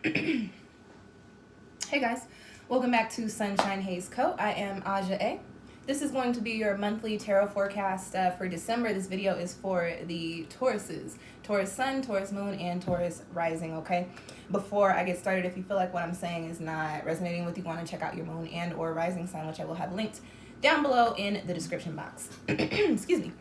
Hey guys, welcome back to SunshinehazeCo. I am Aja A. This is going to be your monthly tarot forecast for December. This video is for the Tauruses. Taurus Sun, Taurus Moon, and Taurus Rising, okay? Before I get started, if you feel like what I'm saying is not resonating with you, want to check out your Moon and or Rising sign, which I will have linked down below in the description box. Excuse me.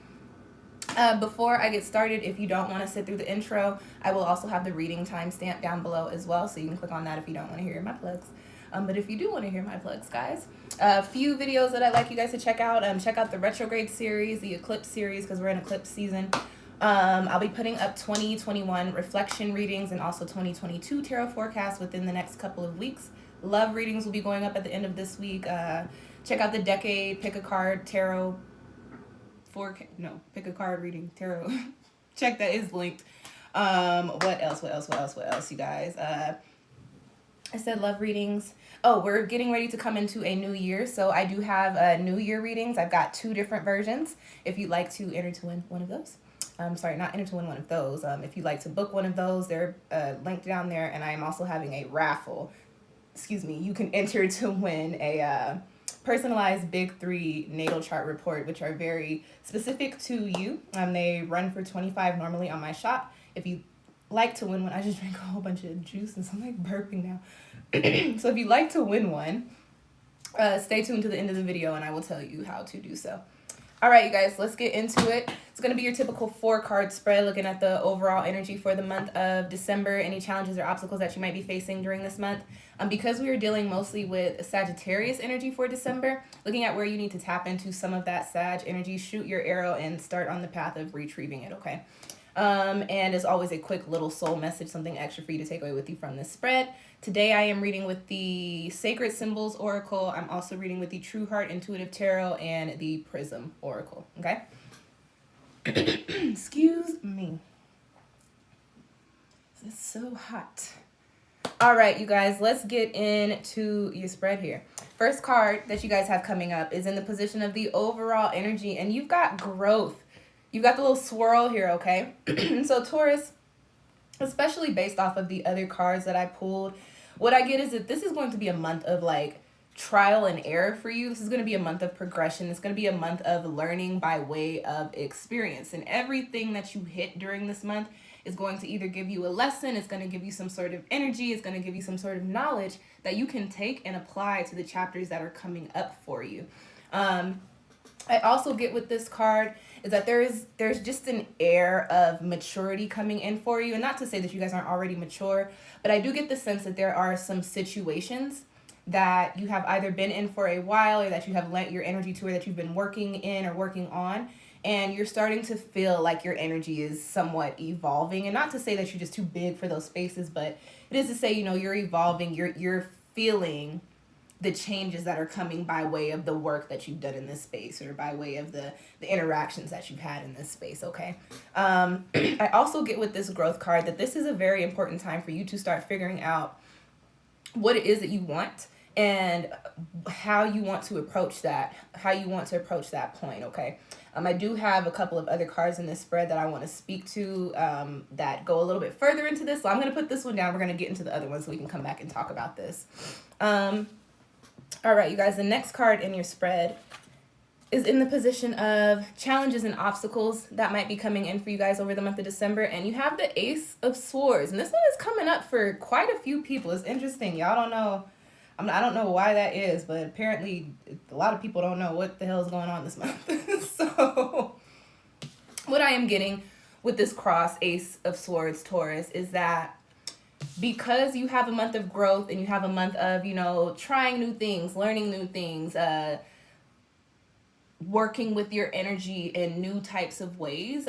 Before I get started, if you don't want to sit through the intro, I will also have the reading timestamp down below as well, so you can click on that if you don't want to hear my plugs. But if you do want to hear my plugs, guys, a few videos that I'd like you guys to check out. Check out the retrograde series, the eclipse series, because we're in eclipse season. I'll be putting up 2021 reflection readings and also 2022 tarot forecasts within the next couple of weeks. Love readings will be going up at the end of this week. Check out the decade, pick a card, tarot, pick a card reading, tarot. Check that is linked. What else, you guys? I said love readings. Oh, we're getting ready to come into a new year, so I do have new year readings. I've got two different versions. If you'd like to enter to win one of those. Sorry, not enter to win one of those. If you'd like to book one of those, they're linked down there, and I am also having a raffle. Excuse me, you can enter to win a personalized Big 3 natal chart report, which are very specific to you. They run for $25 normally on my shop. If you like to win one, I just drank a whole bunch of juice and so I'm like burping now. So if you'd like to win one, stay tuned to the end of the video and I will tell you how to do so. All right, you guys, let's get into it. It's going to be your typical 4-card spread, looking at the overall energy for the month of December, any challenges or obstacles that you might be facing during this month. Because we are dealing mostly with Sagittarius energy for December, looking at where you need to tap into some of that Sag energy, shoot your arrow and start on the path of retrieving it, okay? And as always, a quick little soul message, something extra for you to take away with you from this spread. Today I am reading with the Sacred Symbols Oracle. I'm also reading with the True Heart Intuitive Tarot and the Prism Oracle, okay? Excuse me. It's so hot. All right, you guys, let's get into your spread here. First card that you guys have coming up is in the position of the overall energy, and you've got growth. You've got the little swirl here, okay? So Taurus, especially based off of the other cards that I pulled, what I get is that this is going to be a month of like trial and error for you. This is going to be a month of progression. It's going to be a month of learning by way of experience. And everything that you hit during this month is going to either give you a lesson, it's going to give you some sort of energy, it's going to give you some sort of knowledge that you can take and apply to the chapters that are coming up for you. I also get with this card is that there's just an air of maturity coming in for you. And not to say that you guys aren't already mature, but I do get the sense that there are some situations that you have either been in for a while or that you have lent your energy to or that you've been working in or working on. And you're starting to feel like your energy is somewhat evolving. And not to say that you're just too big for those spaces, but it is to say, you know, you're evolving, you're feeling the changes that are coming by way of the work that you've done in this space or by way of the interactions that you've had in this space, okay? I also get with this growth card that this is a very important time for you to start figuring out what it is that you want and how you want to approach that, point, okay? I do have a couple of other cards in this spread that I want to speak to that go a little bit further into this. So I'm going to put this one down. We're going to get into the other one so we can come back and talk about this. All right, you guys, the next card in your spread is in the position of challenges and obstacles that might be coming in for you guys over the month of December. And you have the Ace of Swords. And this one is coming up for quite a few people. It's interesting. Y'all don't know. I don't know why that is, but apparently a lot of people don't know what the hell is going on this month. So what I am getting with this cross Ace of Swords Taurus is that because you have a month of growth and you have a month of, you know, trying new things, learning new things, working with your energy in new types of ways,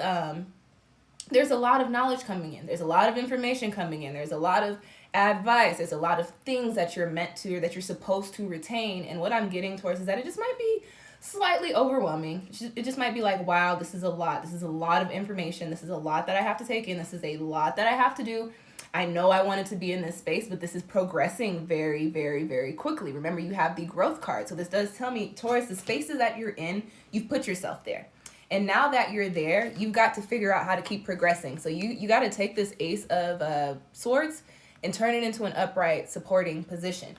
there's a lot of knowledge coming in. There's a lot of information coming in. There's a lot of advice. There's a lot of things that you're meant to or that you're supposed to retain. And what I'm getting towards is that it just might be slightly overwhelming. It just might be like, wow, this is a lot. This is a lot of information. This is a lot that I have to take in. This is a lot that I have to do. I know I wanted to be in this space, but this is progressing very, very, very quickly. Remember, you have the growth card. So this does tell me, Taurus, the spaces that you're in, you've put yourself there. And now that you're there, you've got to figure out how to keep progressing. So you got to take this Ace of Swords and turn it into an upright supporting position.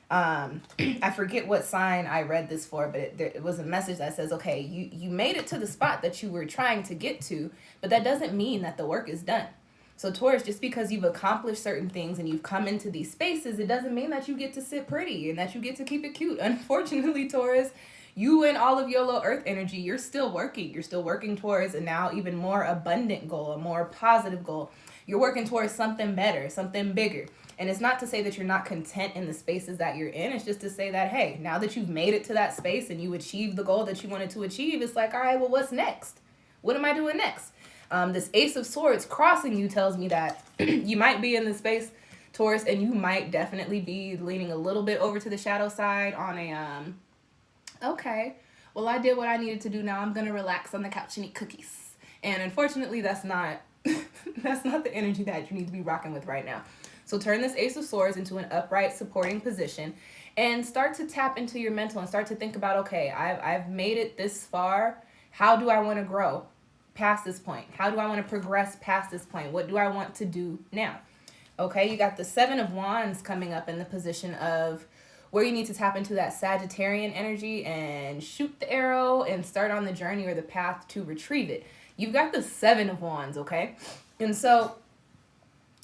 I forget what sign I read this for, but it was a message that says, okay, you made it to the spot that you were trying to get to, but that doesn't mean that the work is done. So Taurus, just because you've accomplished certain things and you've come into these spaces, it doesn't mean that you get to sit pretty and that you get to keep it cute. Unfortunately, Taurus, you and all of your low earth energy, you're still working. You're still working towards a now even more abundant goal, a more positive goal. You're working towards something better, something bigger. And it's not to say that you're not content in the spaces that you're in. It's just to say that, hey, now that you've made it to that space and you achieved the goal that you wanted to achieve, it's like, all right, well, what's next? What am I doing next? This Ace of Swords crossing you tells me that you might be in the space, Taurus, and you might definitely be leaning a little bit over to the shadow side on a, okay, well, I did what I needed to do. Now I'm going to relax on the couch and eat cookies. And unfortunately, that's not that's not the energy that you need to be rocking with right now. So turn this Ace of Swords into an upright supporting position and start to tap into your mental and start to think about, okay, I've made it this far. How do I want to grow past this point? How do I want to progress past this point? What do I want to do now? Okay, you got the Seven of Wands coming up in the position of where you need to tap into that Sagittarian energy and shoot the arrow and start on the journey or the path to retrieve it. You've got the Seven of Wands, okay? And so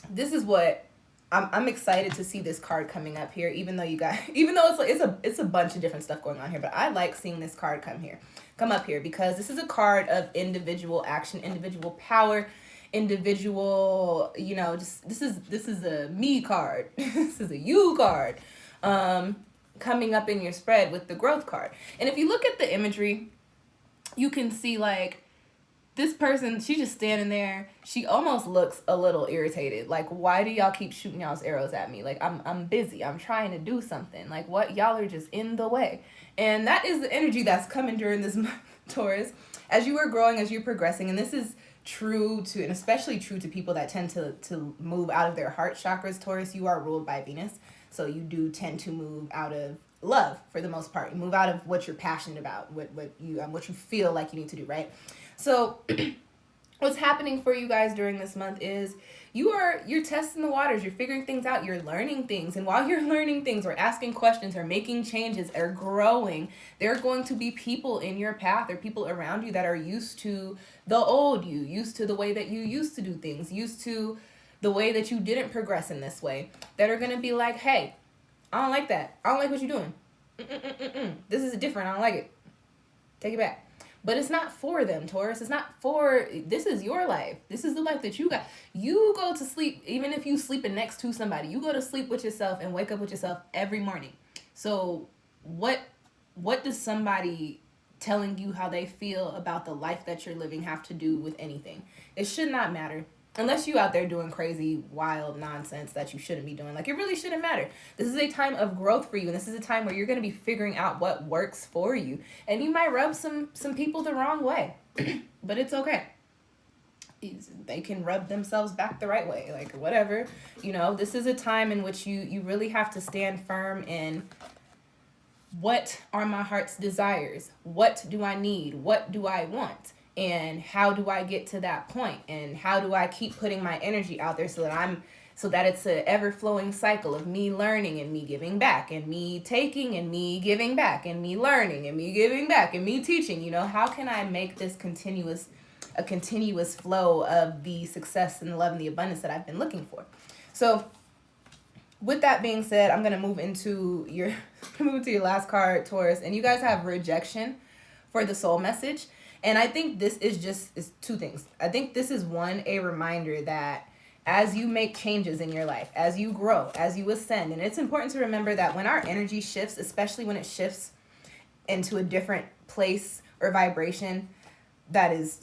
this is what I'm excited to see this card coming up here, even though it's a bunch of different stuff going on here, but I like seeing this card come up here because this is a card of individual action, individual power, individual, this is a me card. This is a you card. Coming up in your spread with the growth card. And if you look at the imagery, you can see like this person, she's just standing there. She almost looks a little irritated. Like, why do y'all keep shooting y'all's arrows at me? Like, I'm busy. I'm trying to do something. Like, what? Y'all are just in the way. And that is the energy that's coming during this month, Taurus. As you are growing, as you're progressing, and this is true to, and especially true to people that tend to move out of their heart chakras, Taurus, you are ruled by Venus. So you do tend to move out of love for the most part. You move out of what you're passionate about, what you feel like you need to do, right? So what's happening for you guys during this month is you're testing the waters, you're figuring things out, you're learning things. And while you're learning things or asking questions or making changes or growing, there are going to be people in your path or people around you that are used to the old you, used to the way that you used to do things, used to the way that you didn't progress in this way, that are going to be like, hey, I don't like that. I don't like what you're doing. This is different. I don't like it. Take it back. But it's not for them, Taurus. It's not for, this is your life. This is the life that you got. You go to sleep, even if you sleeping next to somebody, you go to sleep with yourself and wake up with yourself every morning. So what does somebody telling you how they feel about the life that you're living have to do with anything? It should not matter. Unless you out there doing crazy, wild nonsense that you shouldn't be doing. Like, it really shouldn't matter. This is a time of growth for you. And this is a time where you're going to be figuring out what works for you. And you might rub some people the wrong way. But it's okay. They can rub themselves back the right way. Like, whatever. This is a time in which you really have to stand firm in what are my heart's desires? What do I need? What do I want? And how do I get to that point? And how do I keep putting my energy out there so that it's an ever-flowing cycle of me learning and me giving back and me taking and me giving back and me learning and me giving back and me teaching? How can I make this a continuous flow of the success and the love and the abundance that I've been looking for? So with that being said, I'm going to move into your last card, Taurus. And you guys have rejection for the soul message. And I think this is two things. I think this is a reminder that as you make changes in your life, as you grow, as you ascend, and it's important to remember that when our energy shifts, especially when it shifts into a different place or vibration, that is,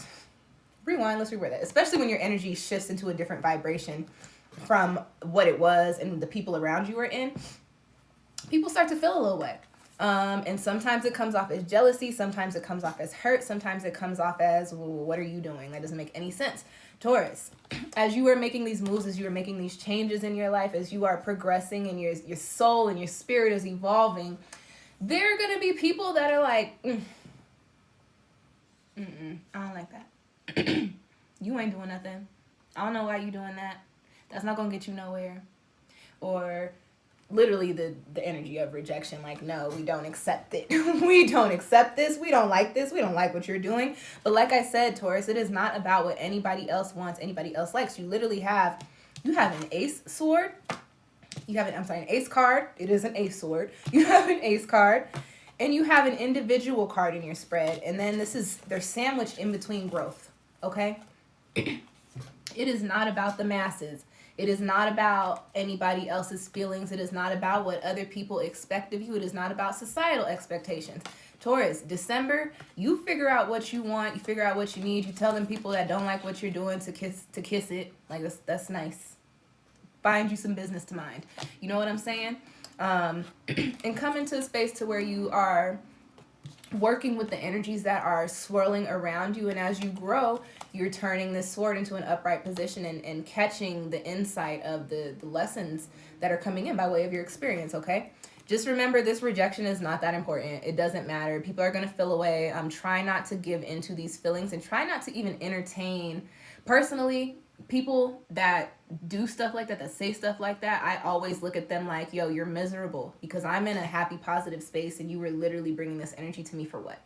rewind, let's reword that. Especially when your energy shifts into a different vibration from what it was and the people around you are in, people start to feel a little way. And sometimes it comes off as jealousy. Sometimes it comes off as hurt. Sometimes it comes off as, well, what are you doing? That doesn't make any sense. Taurus, as you are making these moves, as you are making these changes in your life, as you are progressing and your soul and your spirit is evolving, there are going to be people that are like, I don't like that. You ain't doing nothing. I don't know why you doing that. That's not going to get you nowhere. or literally the energy of rejection. Like, no, we don't accept it. We don't accept this. We don't like this. We don't like what you're doing. But like I said, Taurus, it is not about what anybody else wants, anybody else likes. You literally have an ace sword. An ace card. It is an ace sword. You have an ace card. And you have an individual card in your spread. And then they're sandwiched in between growth. Okay? It is not about the masses. It is not about anybody else's feelings. It is not about what other people expect of you. It is not about societal expectations. Taurus, December, you figure out what you want. You figure out what you need. You tell them people that don't like what you're doing to kiss it. Like, that's nice. Find you some business to mind. You know what I'm saying? And come into a space to where you are working with the energies that are swirling around you, and as you grow, you're turning this sword into an upright position and catching the insight of the lessons that are coming in by way of your experience. Okay, just remember, this rejection is not that important. It doesn't matter. People are going to feel away. Try not to give into these feelings, and try not to even entertain. Personally, people that do stuff like that say stuff like that, I always look at them like, yo, you're miserable, because I'm in a happy, positive space, and you were literally bringing this energy to me for what?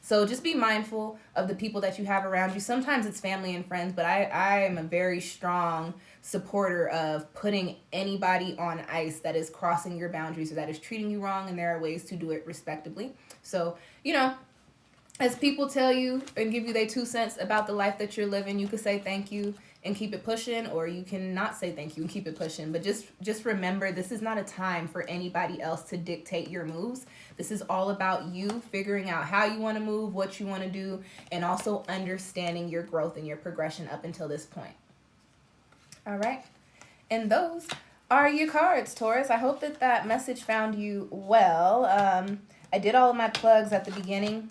So just be mindful of the people that you have around you. Sometimes it's family and friends, but I am a very strong supporter of putting anybody on ice that is crossing your boundaries or that is treating you wrong, and there are ways to do it respectably. So, as people tell you and give you their 2 cents about the life that you're living, you could say thank you and keep it pushing, or you can not say thank you and keep it pushing. But just remember, this is not a time for anybody else to dictate your moves. This is all about you figuring out how you want to move, what you want to do, and also understanding your growth and your progression up until this point. All right. And those are your cards, Taurus. I hope that message found you well. I did all of my plugs at the beginning,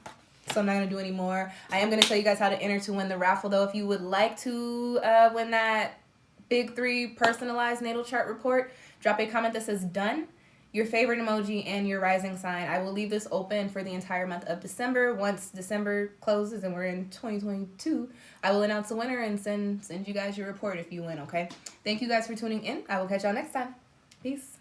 so I'm not going to do any more. I am going to tell you guys how to enter to win the raffle, though. If you would like to win that Big 3 personalized natal chart report, drop a comment that says done, your favorite emoji, and your rising sign. I will leave this open for the entire month of December. Once December closes and we're in 2022, I will announce the winner and send you guys your report if you win, okay? Thank you guys for tuning in. I will catch y'all next time. Peace.